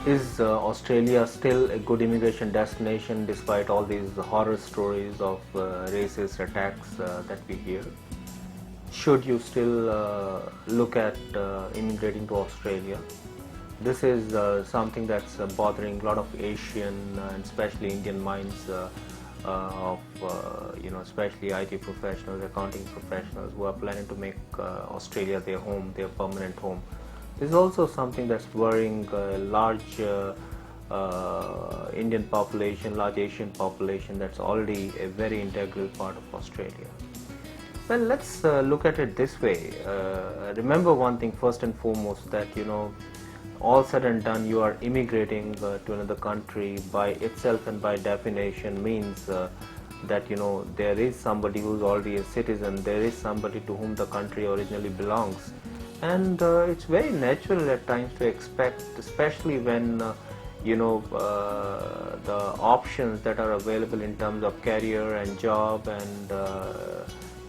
Is Australia still a good immigration destination despite all these horror stories of racist attacks that we hear? Should you still look at immigrating to Australia? This is something that's bothering a lot of Asian and especially Indian minds of especially IT professionals, accounting professionals who are planning to make Australia their home, their permanent home. This is also something that's worrying large Indian population, large Asian population that's already a very integral part of Australia. Well, let's look at it this way. Remember one thing first and foremost, that all said and done, you are immigrating to another country by itself and by definition means that there is somebody who's already a citizen, there is somebody to whom the country originally belongs. And it's very natural at times to expect, especially when the options that are available in terms of career and job and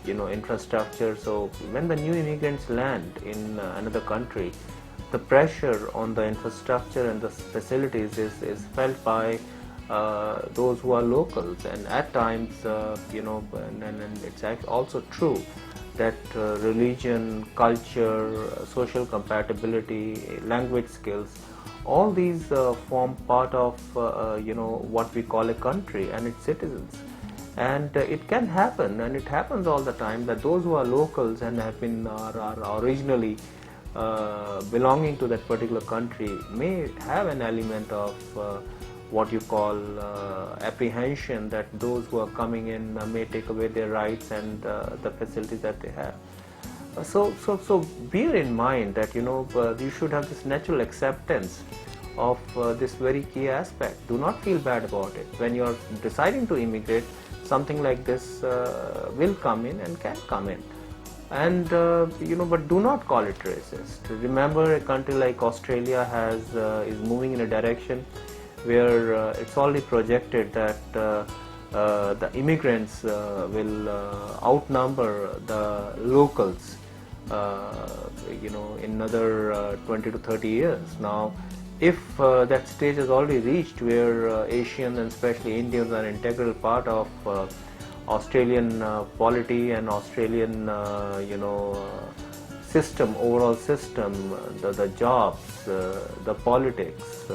infrastructure. So when the new immigrants land in another country, the pressure on the infrastructure and the facilities is felt by those who are locals, and at times and it's also true that religion, culture, social compatibility, language skills, all these form part of what we call a country and its citizens. And it can happen, and it happens all the time, that those who are locals and have been are originally belonging to that particular country may have an element of what you call apprehension that those who are coming in may take away their rights and the facilities that they have. So bear in mind that you should have this natural acceptance of this very key aspect. Do not feel bad about it. When you are deciding to immigrate, something like this will come in and can come in. And but do not call it racist. Remember, a country like Australia is moving in a direction where it's already projected that the immigrants will outnumber the locals in another 20 to 30 years. Now, if that stage has already reached where Asians and especially Indians are an integral part of Australian polity and Australian system, overall system, the jobs, the politics,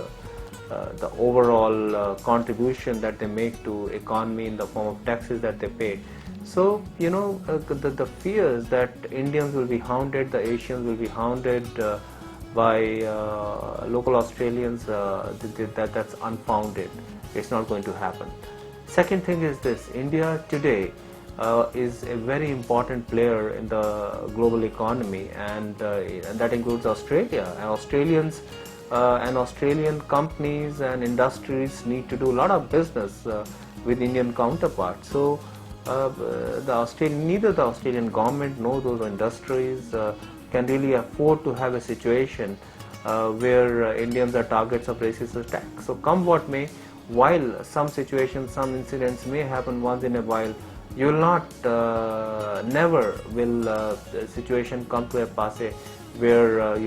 the overall contribution that they make to economy in the form of taxes that they pay. So the fears that Indians will be hounded, the Asians will be hounded by local Australians, that's unfounded. It's not going to happen. Second thing is this: India today is a very important player in the global economy, and that includes Australia. And Australians and Australian companies and industries need to do a lot of business with Indian counterparts. So neither the Australian government nor those industries can really afford to have a situation where Indians are targets of racist attacks. So come what may, while some situations, some incidents may happen once in a while, you will not, never will the situation come to a passe where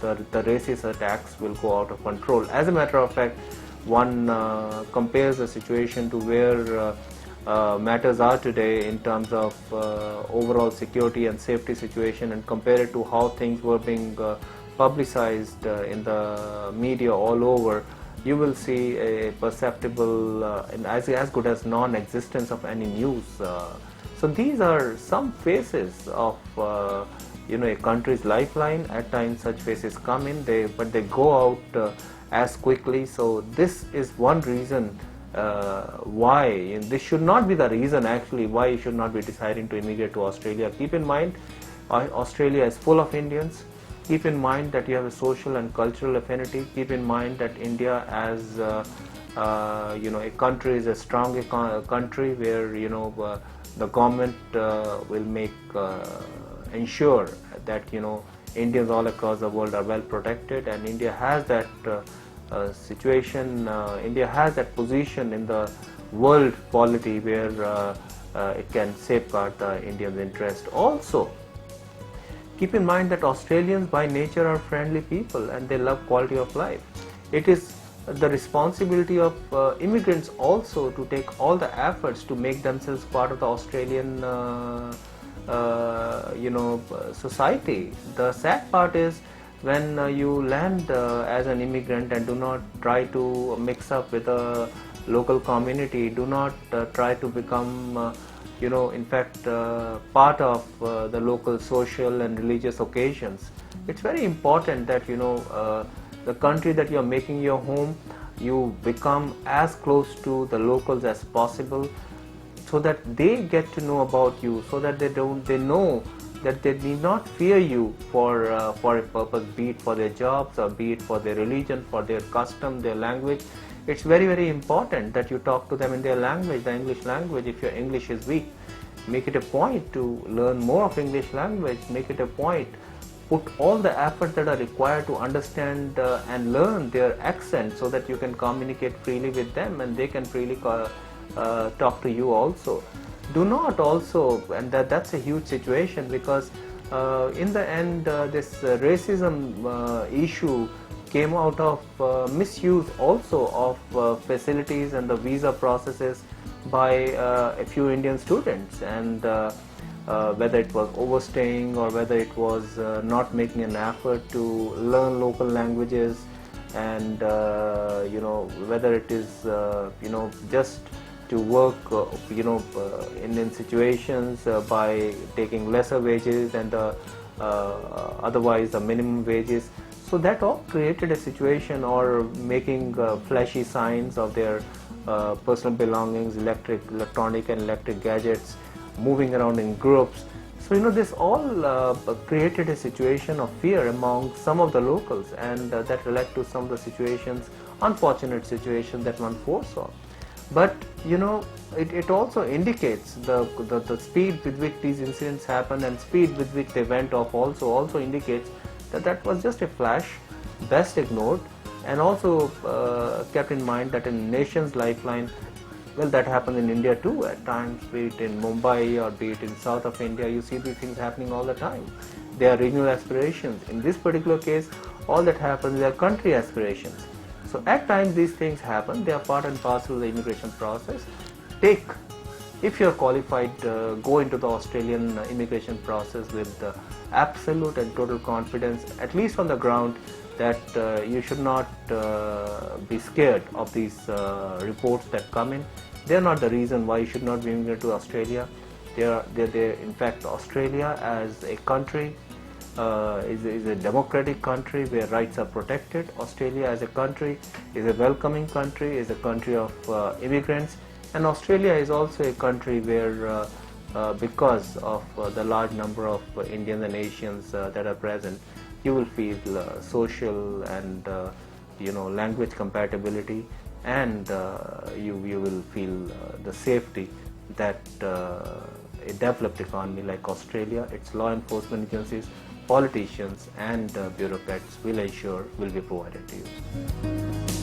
the racist attacks will go out of control. As a matter of fact, one compares the situation to where matters are today in terms of overall security and safety situation, and compare it to how things were being publicized in the media all over, you will see a perceptible and as good as non-existence of any news. So these are some phases of a country's lifeline. At times such phases come in, but they go out as quickly. So this is one reason why, this should not be the reason actually why you should not be deciding to immigrate to Australia. Keep in mind, Australia is full of Indians. Keep in mind that you have a social and cultural affinity. Keep in mind that India as a country is a strong country where the government will make ensure that Indians all across the world are well protected, and India has that situation. India has that position in the world polity where it can safeguard the Indians' interest. Also, keep in mind that Australians by nature are friendly people and they love quality of life. It is the responsibility of immigrants also to take all the efforts to make themselves part of the Australian society. The sad part is when you land as an immigrant and do not try to mix up with a local community, do not try to become in fact part of the local social and religious occasions. It's very important that the country that you're making your home, you become as close to the locals as possible, so that they get to know about you, so that they know that they need not fear you for a purpose, be it for their jobs or be it for their religion, for their custom, their language. It's very, very important that you talk to them in their language, the English language. If your English is weak, make it a point to learn more of English language. Make it a point, put all the efforts that are required to understand and learn their accent, so that you can communicate freely with them and they can freely talk to you also. Do not also, and that's a huge situation, because in the end this racism issue came out of misuse also of facilities and the visa processes by a few Indian students, and whether it was overstaying or whether it was not making an effort to learn local languages, and whether it is just to work in situations by taking lesser wages and otherwise the minimum wages. So that all created a situation, or making flashy signs of their personal belongings, electronic and electric gadgets, moving around in groups. So this all created a situation of fear among some of the locals, and that led to some of the situations, unfortunate situations that one foresaw. But it also indicates the speed with which these incidents happened, and speed with which they went off also indicates that was just a flash, best ignored, and also kept in mind that in nation's lifeline, well, that happens in India too at times, be it in Mumbai or be it in south of India. You see these things happening all the time. They are regional aspirations. In this particular case, all that happens, they are country aspirations. So at times these things happen, they are part and parcel of the immigration process. If you are qualified, go into the Australian immigration process with absolute and total confidence, at least on the ground, that you should not be scared of these reports that come in. They are not the reason why you should not be immigrating to Australia. In fact, Australia as a country is a democratic country where rights are protected. Australia as a country is a welcoming country, is a country of immigrants, and Australia is also a country where because of the large number of Indians and Asians that are present, you will feel social and language compatibility, and you will feel the safety that a developed economy like Australia, its law enforcement agencies, politicians and bureaucrats will ensure will be provided to you.